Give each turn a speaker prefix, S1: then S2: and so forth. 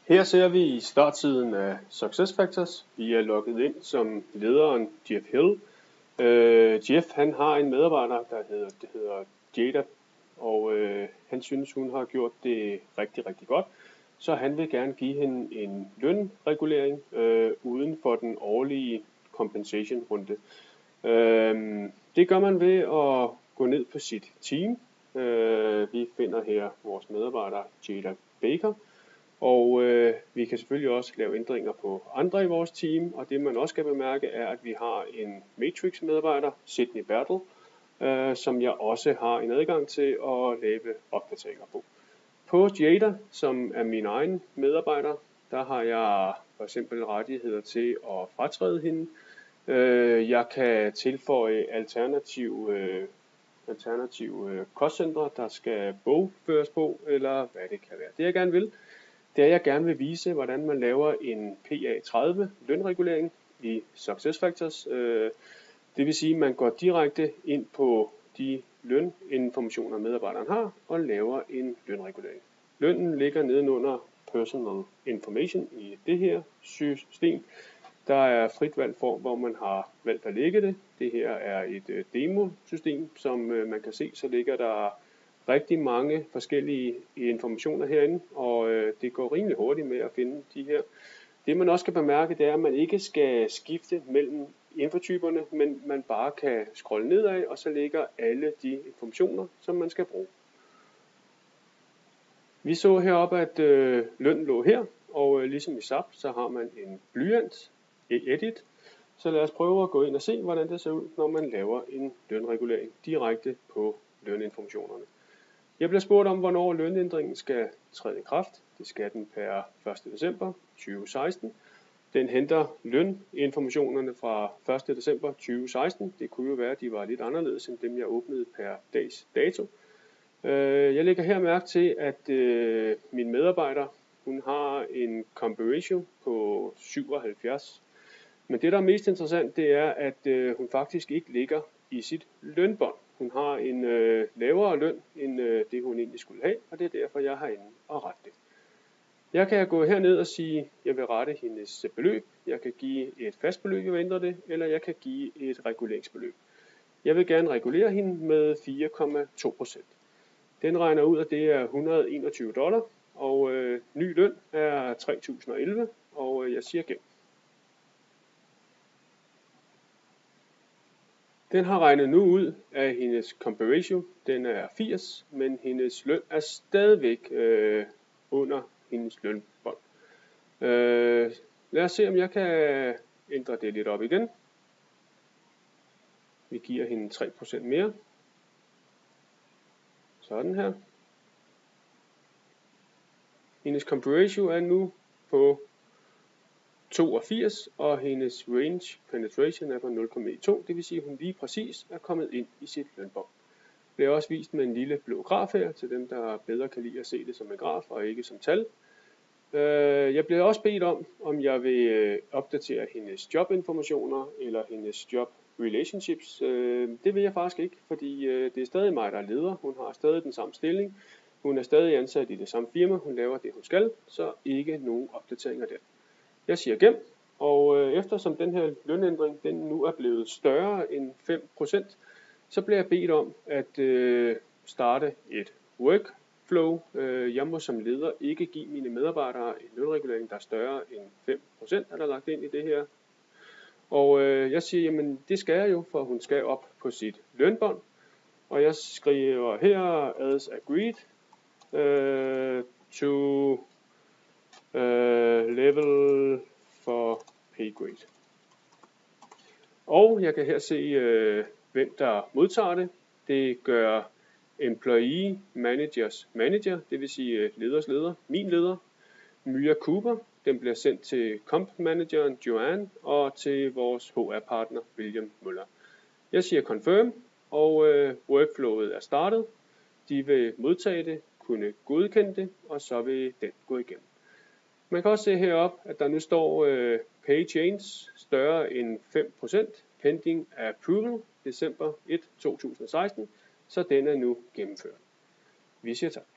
S1: Her ser vi startsiden af SuccessFactors. Vi er logget ind som lederen Jeff Hill. Jeff han har en medarbejder, der hedder Jada, og han synes hun har gjort det rigtig godt. Så han vil gerne give hende en lønregulering uden for den årlige compensation runde. Det gør man ved at gå ned på sit team. Vi finder her vores medarbejder Jada Baker. Og vi kan selvfølgelig også lave ændringer på andre i vores team, og det man også skal bemærke er, at vi har en Matrix medarbejder, Sydney Bertel, som jeg også har en adgang til at lave opdateringer på. På Jada, som er min egen medarbejder, der har jeg for eksempel rettigheder til at fratræde hende. Jeg kan tilføje alternative kostcentre, der skal bogføres på, eller hvad det kan være. Det jeg gerne vil, det er, at jeg gerne vil vise, hvordan man laver en PA30 lønregulering i SuccessFactors. Det vil sige, at man går direkte ind på de løninformationer, medarbejderen har, og laver en lønregulering. Lønnen ligger nedenunder Personal Information i det her system. Der er frit valg for, hvor man har valgt at lægge det. Det her er et demo-system, som man kan se, så ligger der rigtig mange forskellige informationer herinde, og det går rimelig hurtigt med at finde de her. Det man også skal bemærke, det er, at man ikke skal skifte mellem infotyperne, men man bare kan scrolle nedad, og så ligger alle de informationer, som man skal bruge. Vi så heroppe, at løn lå her, og ligesom i SAP, så har man en blyant, edit. Så lad os prøve at gå ind og se, hvordan det ser ud, når man laver en lønregulering direkte på løninformationerne. Jeg bliver spurgt om, hvornår lønændringen skal træde i kraft. Det skal den per 1. december 2016. Den henter løninformationerne fra 1. december 2016. Det kunne jo være, at de var lidt anderledes end dem, jeg åbnede per dags dato. Jeg lægger her mærke til, at min medarbejder hun har en comp ratio på 77. Men det, der er mest interessant, det er, at hun faktisk ikke ligger i sit lønbånd. Hun har en lavere løn, end det hun egentlig skulle have, og det er derfor, jeg har inde og rette det. Jeg kan gå herned og sige, at jeg vil rette hendes beløb. Jeg kan give et fast beløb, jeg vil ændre det, eller jeg kan give et reguleringsbeløb. Jeg vil gerne regulere hende med 4,2%. Den regner ud, at det er $121, og ny løn er 3.011, og jeg siger gem. Den har regnet nu ud af hendes comp ratio. Den er 80, men hendes løn er stadigvæk under hendes lønbånd. Lad os se, om jeg kan ændre det lidt op igen. Vi giver hende 3% mere. Sådan her. Hendes comp ratio er nu på 82, og hendes range penetration er på 0,12, det vil sige, at hun lige præcis er kommet ind i sit lønbånd. Det er også vist med en lille blå graf her, til dem, der bedre kan lide at se det som en graf og ikke som tal. Jeg bliver også bedt om jeg vil opdatere hendes jobinformationer eller hendes job relationships. Det vil jeg faktisk ikke, fordi det er stadig mig, der er leder. Hun har stadig den samme stilling. Hun er stadig ansat i det samme firma. Hun laver det, hun skal, så ikke nogen opdateringer der. Jeg siger gem, og eftersom den her lønændring den nu er blevet større end 5%, så bliver jeg bedt om at starte et workflow. Jeg må som leder ikke give mine medarbejdere en lønregulering, der er større end 5%, er der lagt ind i det her. Og jeg siger, jamen det skal jeg jo, for hun skal op på sit lønbånd. Og jeg skriver her, as agreed, to level for pay grade. Og jeg kan her se, hvem der modtager det. Det gør employee managers manager, det vil sige leders leder, min leder, Myra Cooper. Den bliver sendt til comp manageren Joanne og til vores HR partner William Møller. Jeg siger confirm, og workflowet er startet. De vil modtage det, kunne godkende det, og så vil den gå igennem. Man kan også se heroppe, at der nu står pay change større end 5%, pending approval, december 1, 2016, så den er nu gennemført. Vi siger tak.